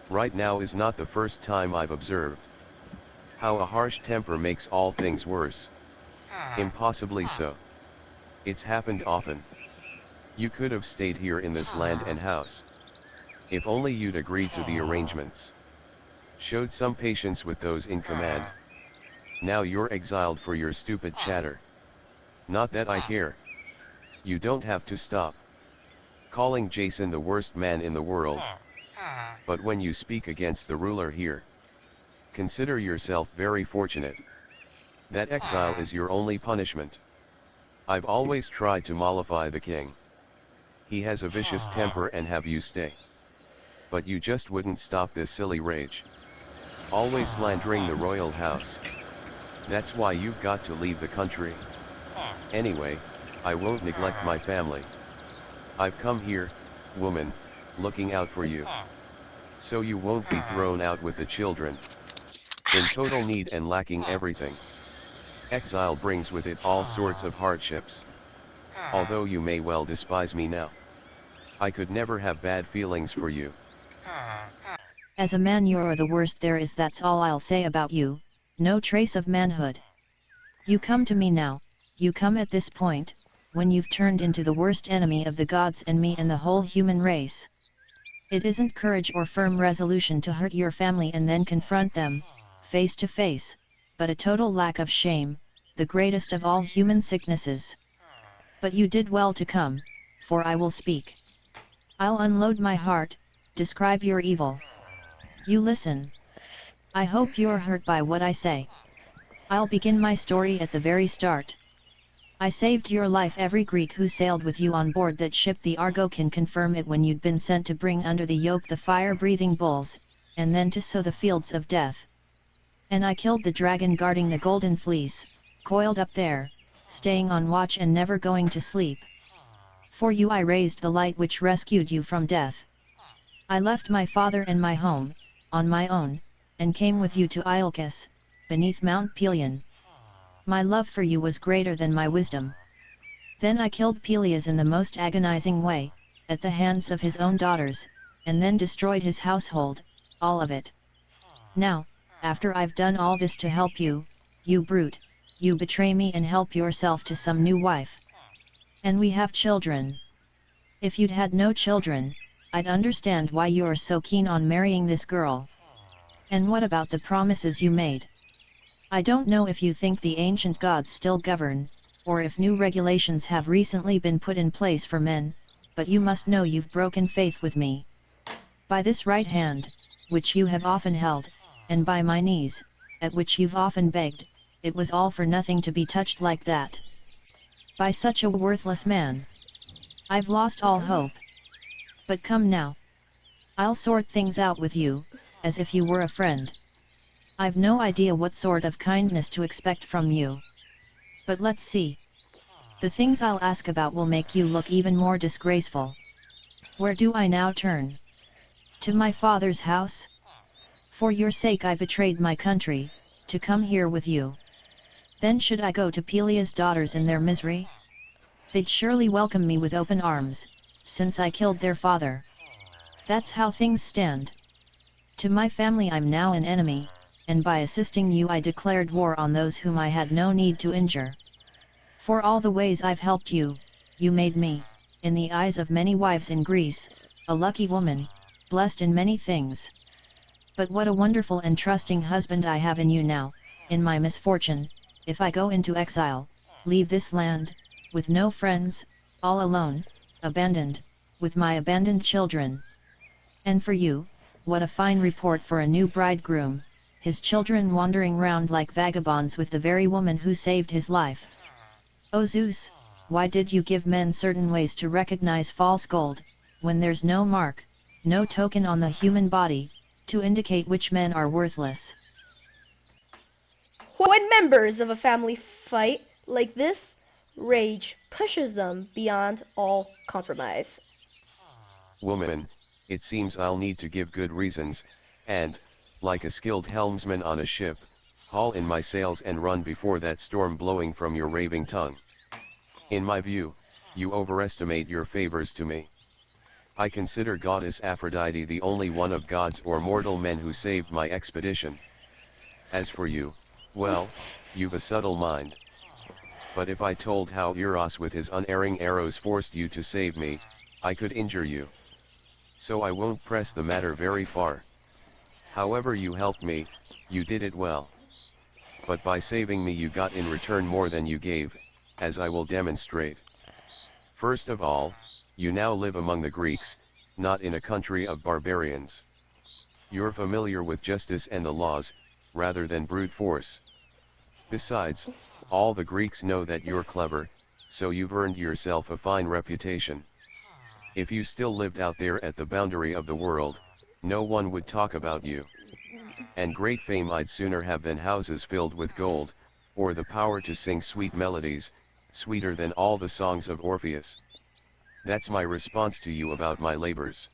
Right now is not the first time I've observed how a harsh temper makes all things worse. Impossibly so. It's happened often. You could have stayed here in this land and house. If only you'd agreed to the arrangements. Showed some patience with those in command. Now you're exiled for your stupid chatter. Not that I care. You don't have to stop calling Jason the worst man in the world. But when you speak against the ruler here, consider yourself very fortunate. That exile is your only punishment. I've always tried to mollify the king. He has a vicious temper and have you stay. But you just wouldn't stop this silly rage. Always slandering the royal house. That's why you've got to leave the country. Anyway, I won't neglect my family. I've come here, woman, looking out for you. So you won't be thrown out with the children. In total need and lacking everything. Exile brings with it all sorts of hardships. Although you may well despise me now, I could never have bad feelings for you. As a man you're the worst there is, that's all I'll say about you, no trace of manhood. You come to me now, you come at this point, when you've turned into the worst enemy of the gods and me and the whole human race. It isn't courage or firm resolution to hurt your family and then confront them, face to face, but a total lack of shame, the greatest of all human sicknesses. But you did well to come, for I will speak. I'll unload my heart, describe your evil. You listen. I hope you're hurt by what I say. I'll begin my story at the very start. I saved your life. Every Greek who sailed with you on board that ship the Argo can confirm it when you'd been sent to bring under the yoke the fire-breathing bulls, and then to sow the fields of death. And I killed the dragon guarding the golden fleece, coiled up there, staying on watch and never going to sleep. For you I raised the light which rescued you from death. I left my father and my home, on my own, and came with you to Iolcus, beneath Mount Pelion. My love for you was greater than my wisdom. Then I killed Peleus in the most agonizing way, at the hands of his own daughters, and then destroyed his household, all of it. Now, after I've done all this to help you, you brute, you betray me and help yourself to some new wife. And we have children. If you'd had no children, I'd understand why you're so keen on marrying this girl. And what about the promises you made? I don't know if you think the ancient gods still govern, or if new regulations have recently been put in place for men, but you must know you've broken faith with me. By this right hand, which you have often held, and by my knees, at which you've often begged, it was all for nothing to be touched like that. By such a worthless man. I've lost all hope. But come now. I'll sort things out with you, as if you were a friend. I've no idea what sort of kindness to expect from you. But let's see. The things I'll ask about will make you look even more disgraceful. Where do I now turn? To my father's house? For your sake I betrayed my country, to come here with you. Then should I go to Peleus' daughters in their misery? They'd surely welcome me with open arms, since I killed their father. That's how things stand. To my family I'm now an enemy, and by assisting you I declared war on those whom I had no need to injure. For all the ways I've helped you, you made me, in the eyes of many wives in Greece, a lucky woman, blessed in many things. But what a wonderful and trusting husband I have in you now, in my misfortune, if I go into exile, leave this land, with no friends, all alone, abandoned, with my abandoned children. And for you, what a fine report for a new bridegroom, his children wandering round like vagabonds with the very woman who saved his life. O Zeus, why did you give men certain ways to recognize false gold, when there's no mark, no token on the human body, to indicate which men are worthless? When members of a family fight like this, rage pushes them beyond all compromise. Woman, it seems I'll need to give good reasons, and, like a skilled helmsman on a ship, haul in my sails and run before that storm blowing from your raving tongue. In my view, you overestimate your favors to me. I consider goddess Aphrodite the only one of gods or mortal men who saved my expedition. As for you, well, you've a subtle mind. But if I told how Eros with his unerring arrows forced you to save me, I could injure you. So I won't press the matter very far. However you helped me, you did it well. But by saving me you got in return more than you gave, as I will demonstrate. First of all, you now live among the Greeks, not in a country of barbarians. You're familiar with justice and the laws, rather than brute force. Besides, all the Greeks know that you're clever, so you've earned yourself a fine reputation. If you still lived out there at the boundary of the world, no one would talk about you. And great fame I'd sooner have than houses filled with gold, or the power to sing sweet melodies, sweeter than all the songs of Orpheus. That's my response to you about my labors.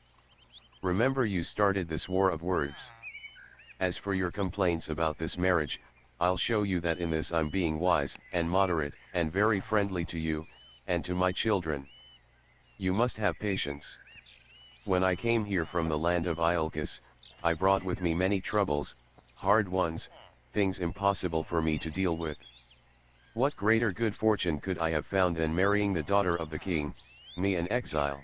Remember you started this war of words. As for your complaints about this marriage, I'll show you that in this I'm being wise and moderate and very friendly to you, and to my children. You must have patience. When I came here from the land of Iolcus, I brought with me many troubles, hard ones, things impossible for me to deal with. What greater good fortune could I have found than marrying the daughter of the king, me an exile?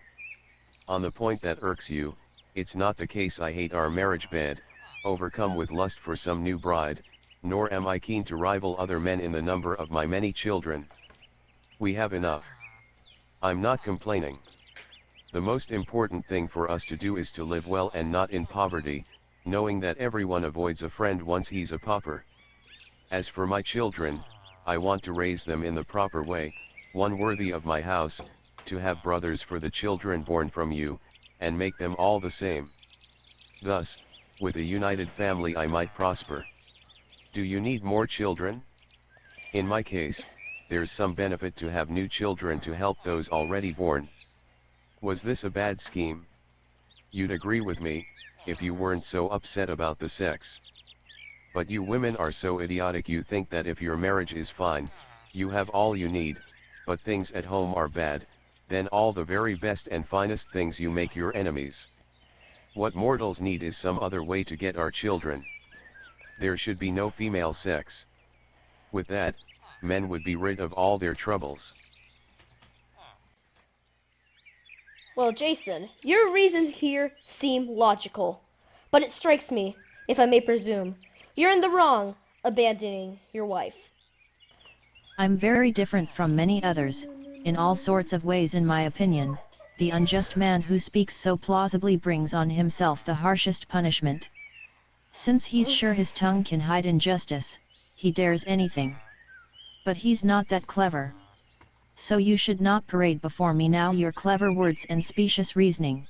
On the point that irks you, it's not the case I hate our marriage bed, overcome with lust for some new bride, nor am I keen to rival other men in the number of my many children. We have enough. I'm not complaining. The most important thing for us to do is to live well and not in poverty, knowing that everyone avoids a friend once he's a pauper. As for my children, I want to raise them in the proper way, one worthy of my house, to have brothers for the children born from you, and make them all the same. Thus, with a united family I might prosper. Do you need more children? In my case, there's some benefit to have new children to help those already born. Was this a bad scheme? You'd agree with me, if you weren't so upset about the sex. But you women are so idiotic you think that if your marriage is fine, you have all you need, but things at home are bad, then all the very best and finest things you make your enemies. What mortals need is some other way to get our children. There should be no female sex. With that, men would be rid of all their troubles. Well, Jason, your reasons here seem logical. But it strikes me, if I may presume, you're in the wrong, abandoning your wife. I'm very different from many others, in all sorts of ways in my opinion. The unjust man who speaks so plausibly brings on himself the harshest punishment. Since he's sure his tongue can hide injustice, he dares anything. But he's not that clever. So you should not parade before me now your clever words and specious reasoning.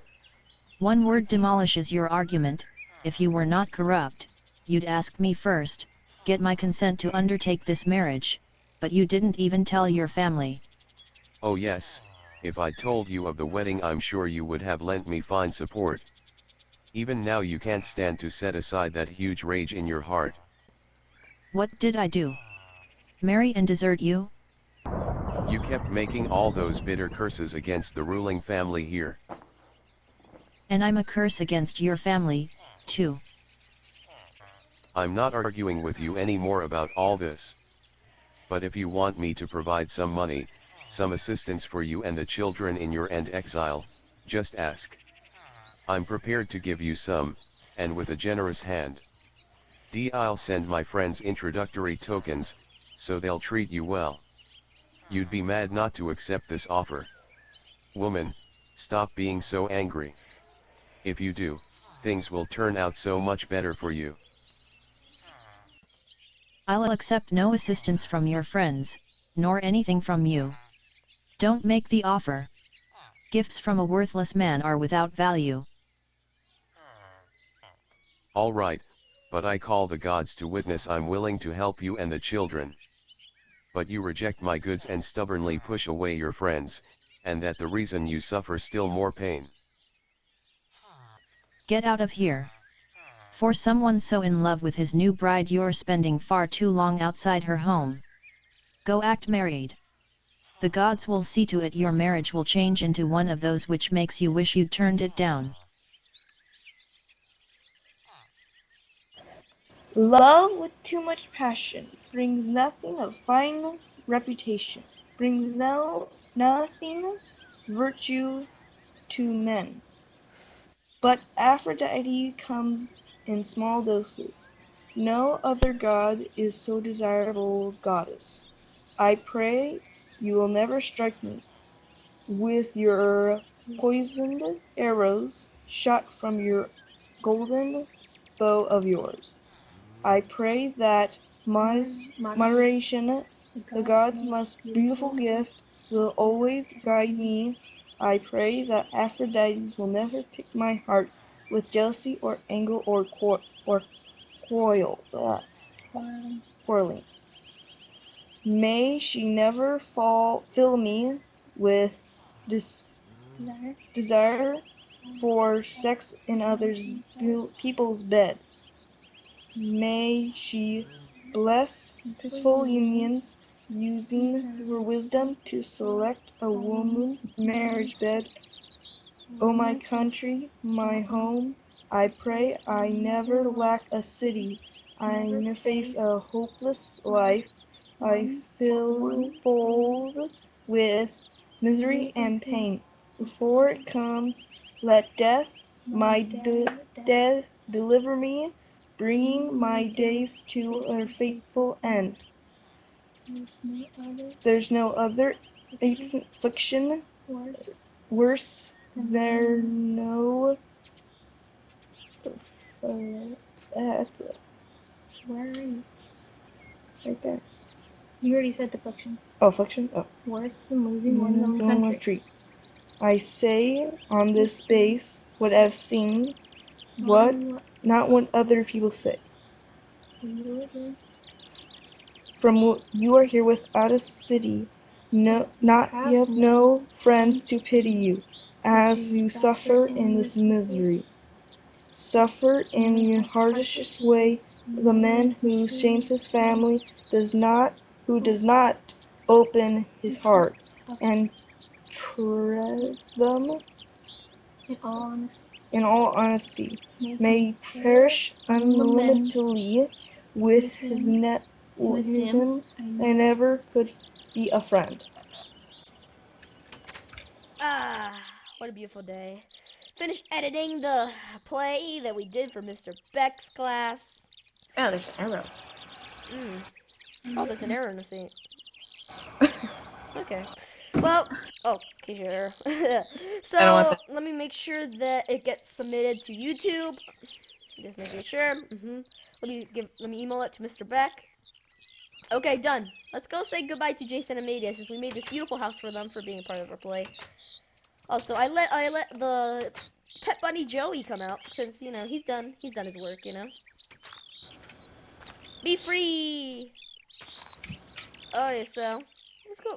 One word demolishes your argument. If you were not corrupt, you'd ask me first, get my consent to undertake this marriage, but you didn't even tell your family. Oh yes, if I told you of the wedding I'm sure you would have lent me fine support. Even now you can't stand to set aside that huge rage in your heart. What did I do? Marry and desert you? You kept making all those bitter curses against the ruling family here. And I'm a curse against your family, too. I'm not arguing with you anymore about all this. But if you want me to provide some money, some assistance for you and the children in your end exile, just ask. I'm prepared to give you some, and with a generous hand. I'll send my friends introductory tokens, so they'll treat you well. You'd be mad not to accept this offer. Woman, stop being so angry. If you do, things will turn out so much better for you. I'll accept no assistance from your friends, nor anything from you. Don't make the offer. Gifts from a worthless man are without value. All right, but I call the gods to witness I'm willing to help you and the children. But you reject my goods and stubbornly push away your friends, and that the reason you suffer still more pain. Get out of here. For someone so in love with his new bride you're spending far too long outside her home. Go act married. The gods will see to it your marriage will change into one of those which makes you wish you'd turned it down. Love with too much passion brings nothing of fine reputation, brings nothing virtue to men. But Aphrodite comes in small doses. No other god is so desirable goddess. I pray you will never strike me with your poisoned arrows shot from your golden bow of yours. I pray that moderation, the God's most beautiful gift, will always guide me. I pray that Aphrodite will never pick my heart with jealousy or anger or quarreling. May she never fill me with desire for sex in others people's bed. May she bless peaceful unions, using her wisdom to select a woman's marriage bed. O my country, my home, I pray I never lack a city. I never face a hopeless life. I feel full with misery and pain. Before it comes, let death, my death, deliver me, bringing my days to a fateful end. There's no other affliction worse. There no. Where are you? Right there. You already said affliction. Oh, affliction? Oh. Worse than losing one's own country. I say on this base what I've seen, what not what other people say. From what you are here without a city, you have no friends to pity you, as you suffer in this misery. Suffer in your harshest way the man who shames his family, who does not open his heart and treads them in all honesty, may perish unlimitedly with him and never could be a friend. What a beautiful day. Finished editing the play that we did for Mr. Beck's class. Oh, there's an arrow. Oh, there's an arrow in the scene. Okay. Well, okay, sure. So, let me make sure that it gets submitted to YouTube. Just making sure. Let me email it to Mr. Beck. Okay, done. Let's go say goodbye to Jason and Medea since we made this beautiful house for them for being a part of our play. Also, I let the pet bunny Joey come out since he's done his work. Be free. Okay, so let's go.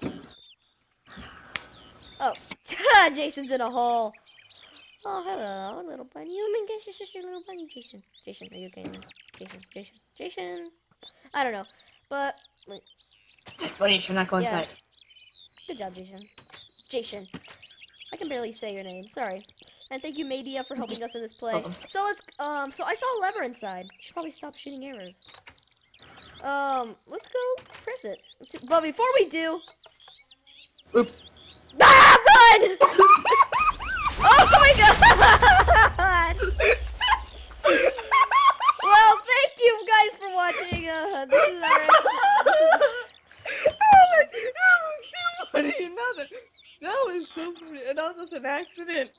Oh, Jason's in a hole. Oh, hello, little bunny. Oh my gosh, it's just your little bunny, Jason. Jason, are you okay? Jason. I don't know, but Bunny should not go inside. Good job, Jason. I can barely say your name. Sorry. And thank you, Medea, for helping us in this play. So let's so I saw a lever inside. You should probably stop shooting arrows. Let's go press it. But before we do, Oops. ah, run! Oh my god! Well, thank you guys for watching. This is Funny, that was so funny, and also it's an accident.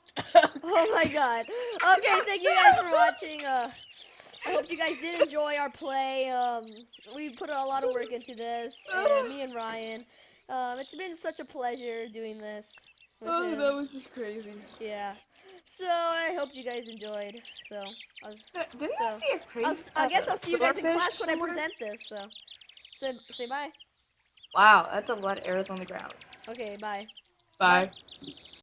Oh my god. Okay, thank you guys for watching. I hope you guys did enjoy our play. We put a lot of work into this, and me and Ryan. It's been such a pleasure doing this with him. That was just crazy. Yeah. So I hope you guys enjoyed. So Didn't I see a crazy? I guess I'll see you guys in starfish class when I somewhere? present this. So say bye. Wow, that's a lot of arrows on the ground. Okay, bye. Bye.